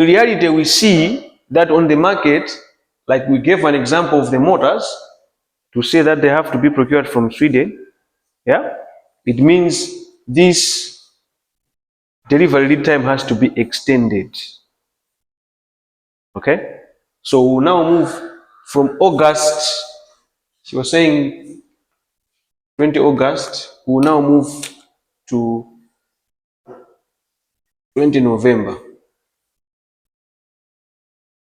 In reality, we see that on the market, like we gave an example of the motors, to say that they have to be procured from Sweden, yeah, it means this delivery lead time has to be extended. Okay, so we'll now move from August. She was saying 20 August. We'll now move to 20 November.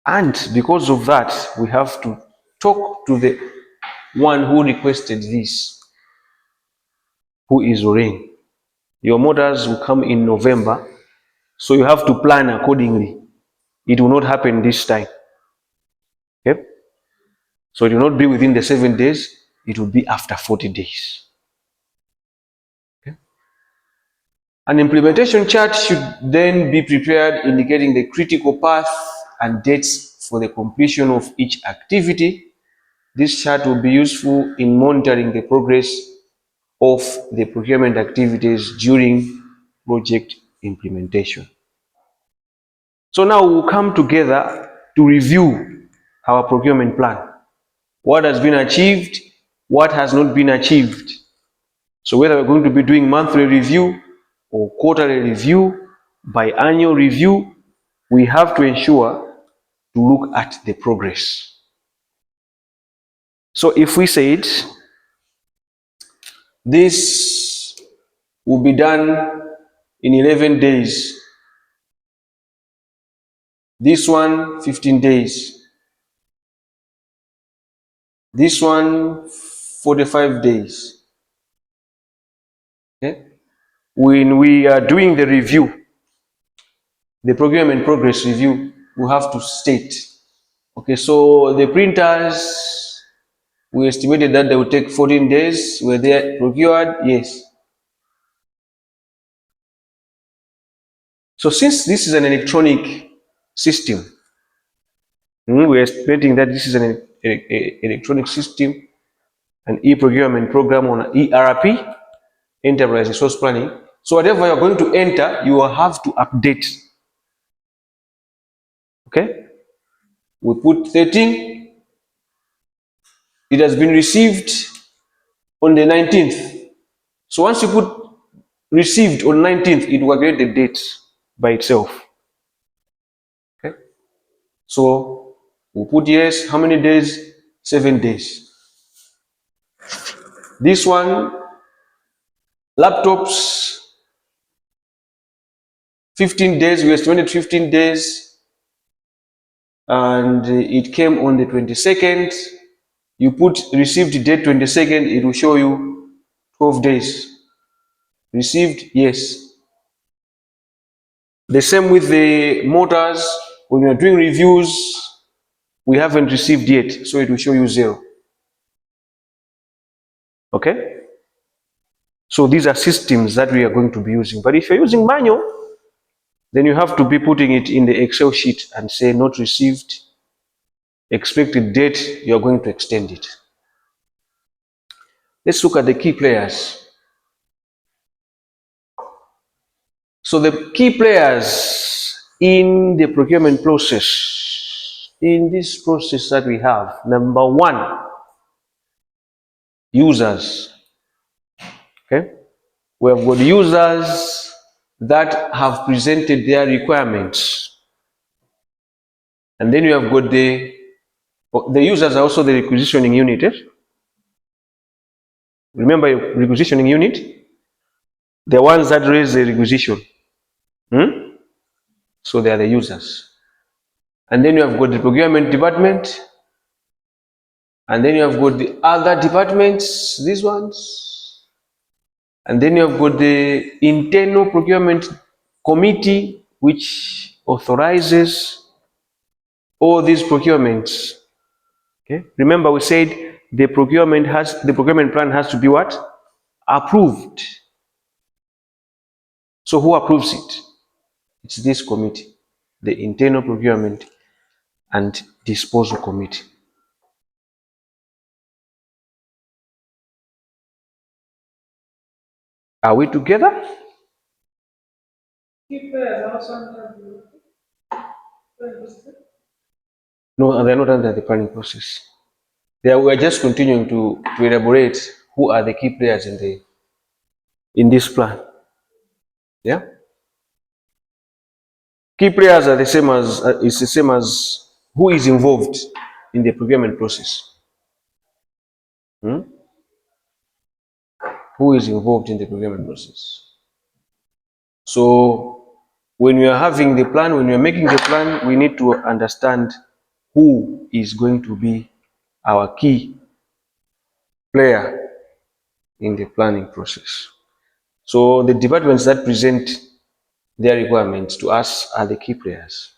And because of that, we have to talk to the one who requested this, who is Lorraine. Your motors will come in November, so you have to plan accordingly. It will not happen this time. Okay? So it will not be within the 7 days, it will be after 40 days. Okay? An implementation chart should then be prepared indicating the critical path and dates for the completion of each activity. This chart will be useful in monitoring the progress of the procurement activities during project implementation. So now we'll come together to review our procurement plan. What has been achieved, what has not been achieved. So whether we're going to be doing monthly review or quarterly review, biannual review, we have to ensure to look at the progress. So if we said this will be done in 11 days, this one 15 days, this one 45 days. Okay? When we are doing the review, the procurement progress review, we have to state, okay, so the printers, we estimated that they would take 14 days. Were they procured? Yes. So since this is an electronic system, we're estimating that this is an electronic system, an e-procurement program on ERP, Enterprise Resource Planning. So whatever you're going to enter, you will have to update. Okay? We put 13. It has been received on the 19th. So once you put received on 19th, it will get the date by itself. Okay? So we'll put yes, how many days? 7 days. This one, laptops, 15 days, we estimated 15 days, and it came on the 22nd. You put received date 22nd, it will show you 12 days. Received, yes. The same with the motors. When you're doing reviews, we haven't received yet, so it will show you 0. Okay? So these are systems that we are going to be using. But if you're using manual, then you have to be putting it in the Excel sheet and say not received, expected date, you're going to extend it. Let's look at the key players. So the key players in the procurement process, in this process that we have, number 1, users. Okay? We have got users that have presented their requirements. And then you have got the users are also the requisitioning unit. Remember your requisitioning unit? The ones that raise the requisition. So they are the users. And then you have got the procurement department. And then you have got the other departments, these ones. And then you have got the internal procurement committee, which authorizes all these procurements. Okay? Remember, we said the procurement plan has to be what? Approved. So who approves it? It's this committee, the internal procurement and disposal committee. Are we together? No, they're not under the planning process. We are just continuing to elaborate who are the key players in this plan. Yeah, key players are the same as it's the same as who is involved in the procurement process. Hmm? Who is involved in the procurement process? So when we are having the plan, when we are making the plan, we need to understand who is going to be our key player in the planning process. So the departments that present their requirements to us are the key players.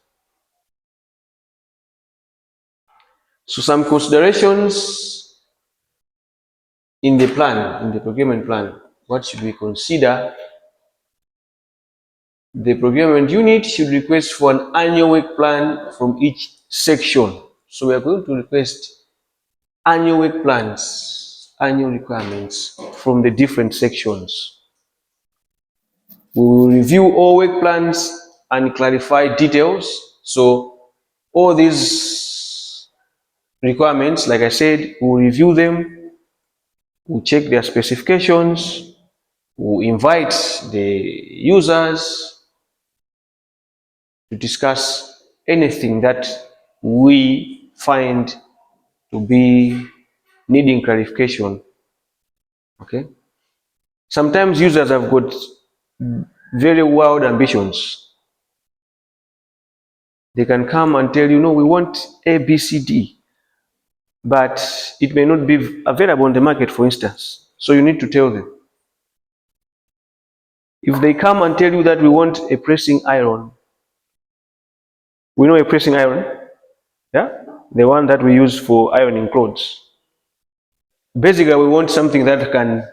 So some considerations in the plan, in the procurement plan, what should we consider? The procurement unit should request for an annual work plan from each section. So we are going to request annual work plans, annual requirements from the different sections. We will review all work plans and clarify details. So all these requirements, like I said, we'll review them, we'll check their specifications, we'll invite the users to discuss anything that we find to be needing clarification. Okay. Sometimes users have got very wild ambitions. They can come and tell you, no, we want A, B, C, D, but it may not be available on the market, for instance. So you need to tell them. If they come and tell you that we want a pressing iron, we know a pressing iron, yeah, the one that we use for ironing clothes. Basically, we want something that can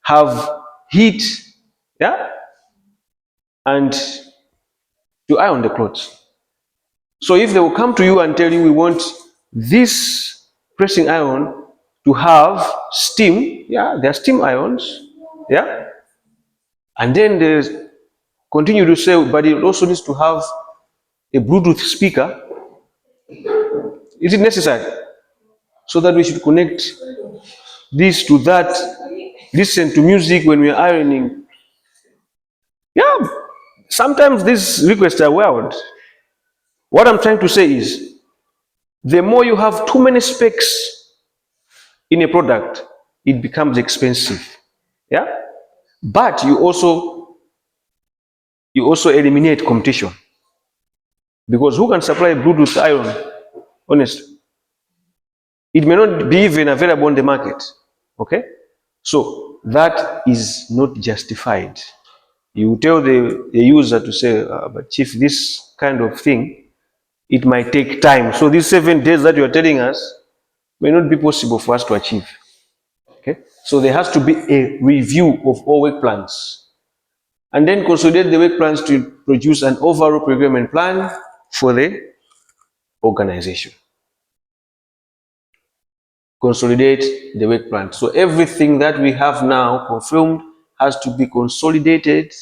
have heat, yeah, and to iron the clothes. So if they will come to you and tell you we want this pressing iron to have steam, yeah, there are steam irons, yeah, and then there's continue to say, but it also needs to have a Bluetooth speaker. Is it necessary? So that we should connect this to that, listen to music when we are ironing. Yeah, sometimes these requests are wild. What I'm trying to say is, the more you have too many specs in a product, it becomes expensive. Yeah, but you also eliminate competition, because who can supply a Bluetooth iron? Honestly, it may not be even available on the market. Okay, so that is not justified. You tell the user to say, but chief, this kind of thing, it might take time. So these 7 days that you are telling us may not be possible for us to achieve. Okay, so there has to be a review of all work plans, and then consolidate the work plans to produce an overall procurement plan for the organization. Consolidate the work plan. So everything that we have now confirmed has to be consolidated.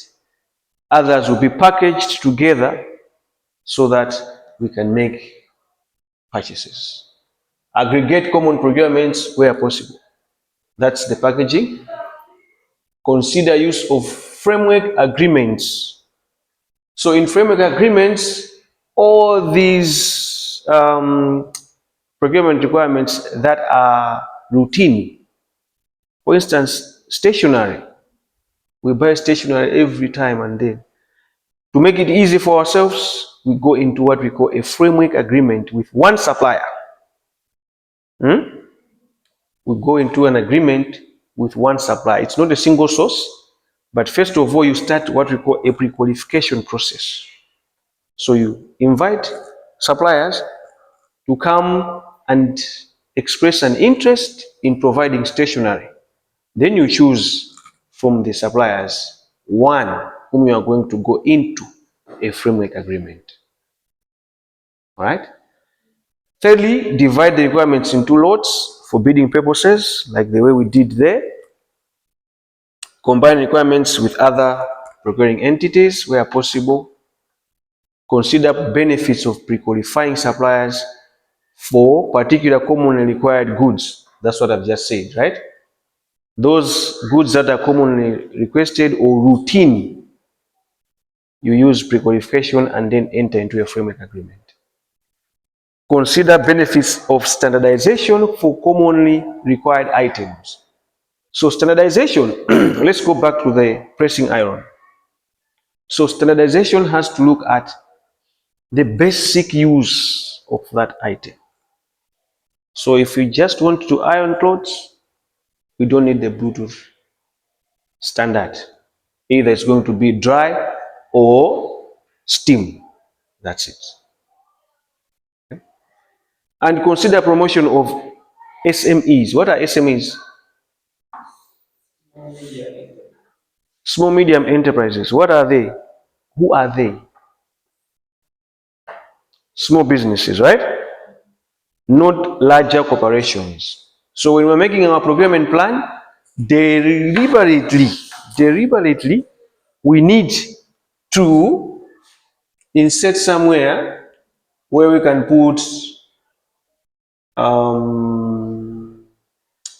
Others will be packaged together so that we can make purchases. Aggregate common procurements where possible. That's the packaging. Consider use of framework agreements. So in framework agreements, all these procurement requirements that are routine. For instance, stationery. We buy stationery every time and then. To make it easy for ourselves, we go into what we call a framework agreement with one supplier. We go into an agreement with one supplier. It's not a single source, but first of all, you start what we call a pre-qualification process. So you invite suppliers to come and express an interest in providing stationery. Then you choose from the suppliers one whom you are going to go into a framework agreement. All right? Thirdly, divide the requirements into lots for bidding purposes, like the way we did there. Combine requirements with other procuring entities where possible. Consider benefits of pre-qualifying suppliers for particular commonly required goods. That's what I've just said, right? Those goods that are commonly requested or routine, you use pre-qualification and then enter into a framework agreement. Consider benefits of standardization for commonly required items. So standardization, let's go back to the pressing iron. So standardization has to look at the basic use of that item. So if we just want to iron clothes, we don't need the Bluetooth standard. Either it's going to be dry or steam. That's it. Okay. And consider promotion of SMEs. What are SMEs? Small medium enterprises. What are they? Who are they? Small businesses, right? Not larger corporations. So when we're making our procurement plan, deliberately, we need to insert somewhere where we can put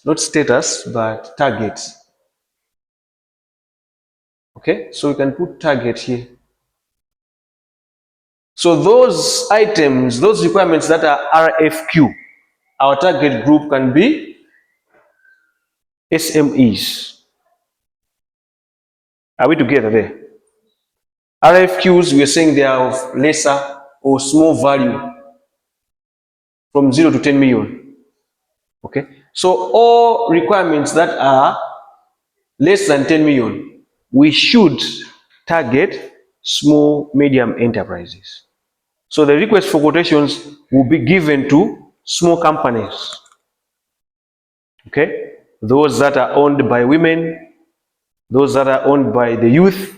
not status but target. Okay, so we can put target here. So those items, those requirements that are RFQ, our target group can be SMEs. Are we together there? RFQs, we are saying they are of lesser or small value from 0 to 10 million. Okay, so all requirements that are less than 10 million, we should target small, medium enterprises. So the request for quotations will be given to small companies. Okay, those that are owned by women, those that are owned by the youth,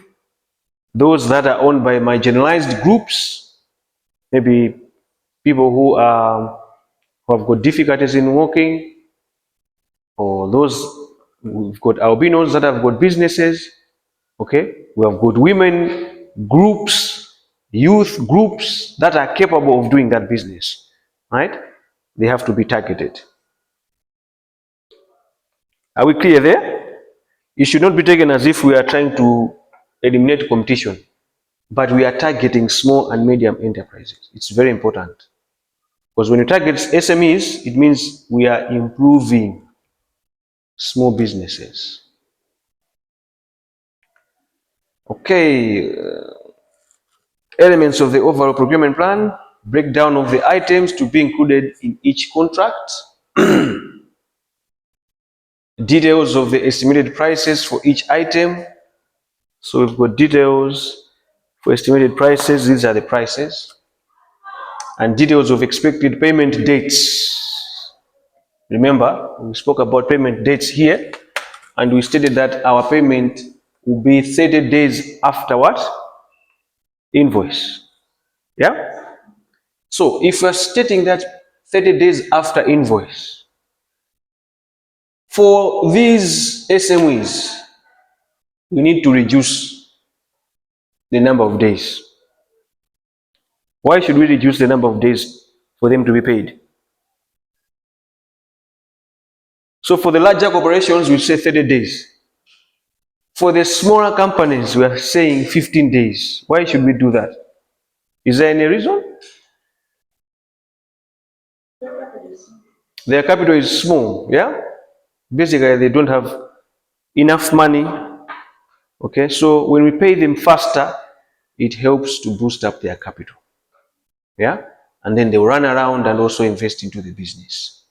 those that are owned by marginalized groups, maybe people who have got difficulties in walking, or those we've got albinos that have got businesses. Okay, we have got women groups, youth groups that are capable of doing that business, right? They have to be targeted. Are we clear there? It should not be taken as if we are trying to eliminate competition, but we are targeting small and medium enterprises. It's very important, because when you target SMEs, it means we are improving small businesses. Okay, elements of the overall procurement plan, breakdown of the items to be included in each contract, details of the estimated prices for each item. So we've got details for estimated prices, these are the prices, and details of expected payment dates. Remember, we spoke about payment dates here, and we stated that our payment will be 30 days after what? Invoice. Yeah? So if we're stating that 30 days after invoice, for these SMEs, we need to reduce the number of days. Why should we reduce the number of days for them to be paid? So for the larger corporations, we say 30 days. For the smaller companies, we are saying 15 days. Why should we do that? Is there any reason? Their capital is small, yeah? Basically, they don't have enough money. Okay, so when we pay them faster, it helps to boost up their capital. Yeah, and then they'll run around and also invest into the business.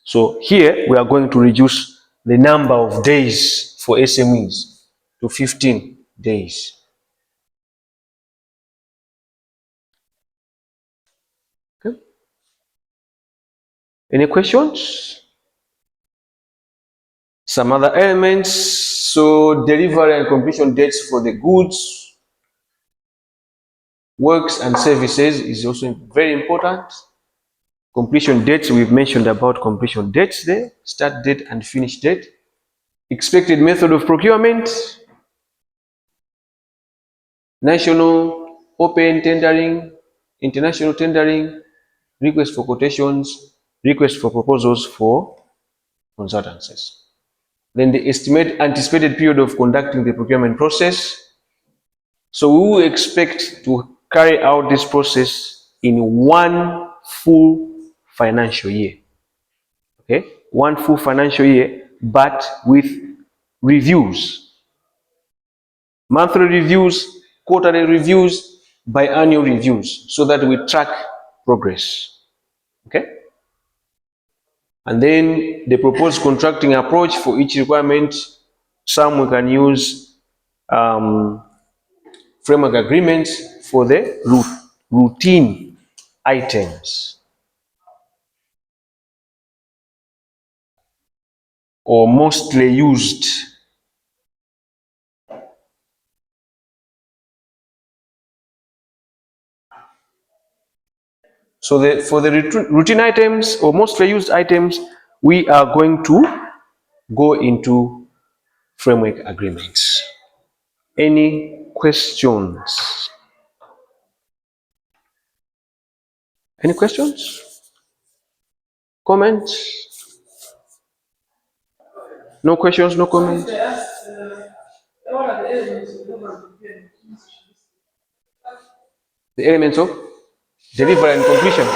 So here we are going to reduce the number of days for SMEs to 15 days. Okay. Any questions? Some other elements. So delivery and completion dates for the goods, works and services is also very important. Completion dates, we've mentioned about completion dates there, start date and finish date. Expected method of procurement, national open tendering, international tendering, request for quotations, request for proposals for consultancies. Then the anticipated period of conducting the procurement process. So we will expect to carry out this process in one full financial year. Okay, one full financial year, but with reviews, monthly reviews, quarterly reviews, biannual reviews, so that we track progress. Okay, and then the proposed contracting approach for each requirement. Some we can use framework agreements for the routine items, or mostly used. So for the routine items or mostly used items, we are going to go into framework agreements. Any questions? Any questions? Comments? No questions, no comments? The elements of delivery and completion.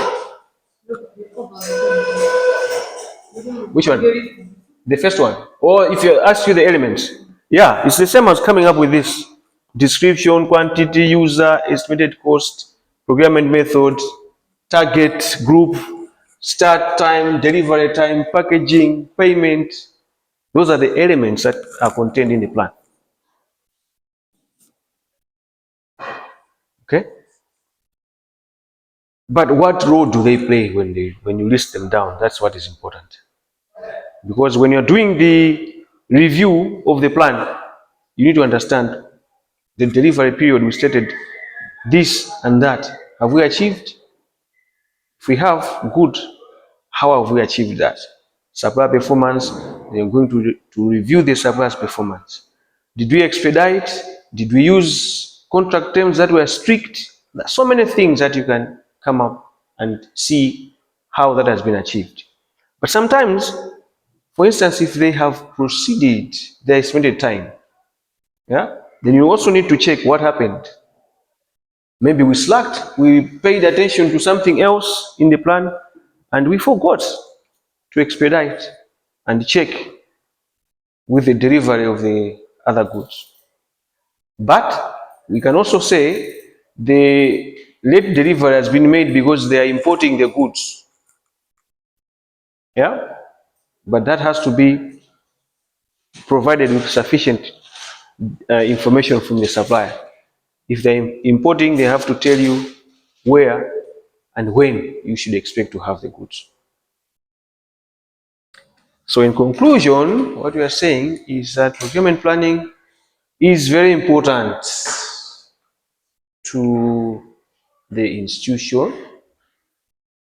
Which one? The first one. Or if you ask you the elements. Yeah, it's the same as coming up with this. Description, quantity, user, estimated cost, procurement method, target group, start time, delivery time, packaging, payment. Those are the elements that are contained in the plan. Okay? But what role do they play when you list them down? That's what is important. Because when you're doing the review of the plan, you need to understand the delivery period we stated this and that. Have we achieved? If we have, good. How have we achieved that? Supplier performance, they're going to review the supplier's performance. Did we expedite? Did we use contract terms that were strict? There are so many things that you can come up and see how that has been achieved. But sometimes, for instance, if they have proceeded their estimated time, yeah, then you also need to check what happened. Maybe we slacked, we paid attention to something else in the plan, and we forgot to expedite and check with the delivery of the other goods. But we can also say the late delivery has been made because they are importing the goods. Yeah? But that has to be provided with sufficient information from the supplier. If they're importing, they have to tell you where and when you should expect to have the goods. So in conclusion, what we are saying is that procurement planning is very important to the institution.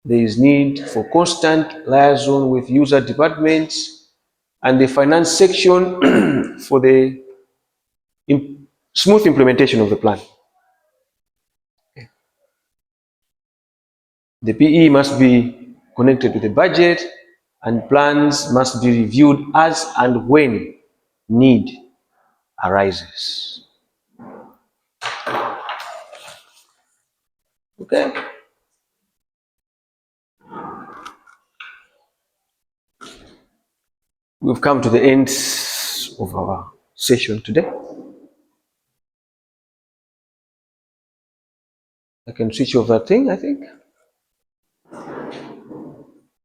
There is need for constant liaison with user departments and the finance section for the smooth implementation of the plan. The PE must be connected to the budget, and plans must be reviewed as and when need arises. Okay. We've come to the end of our session today. I can switch off that thing, I think.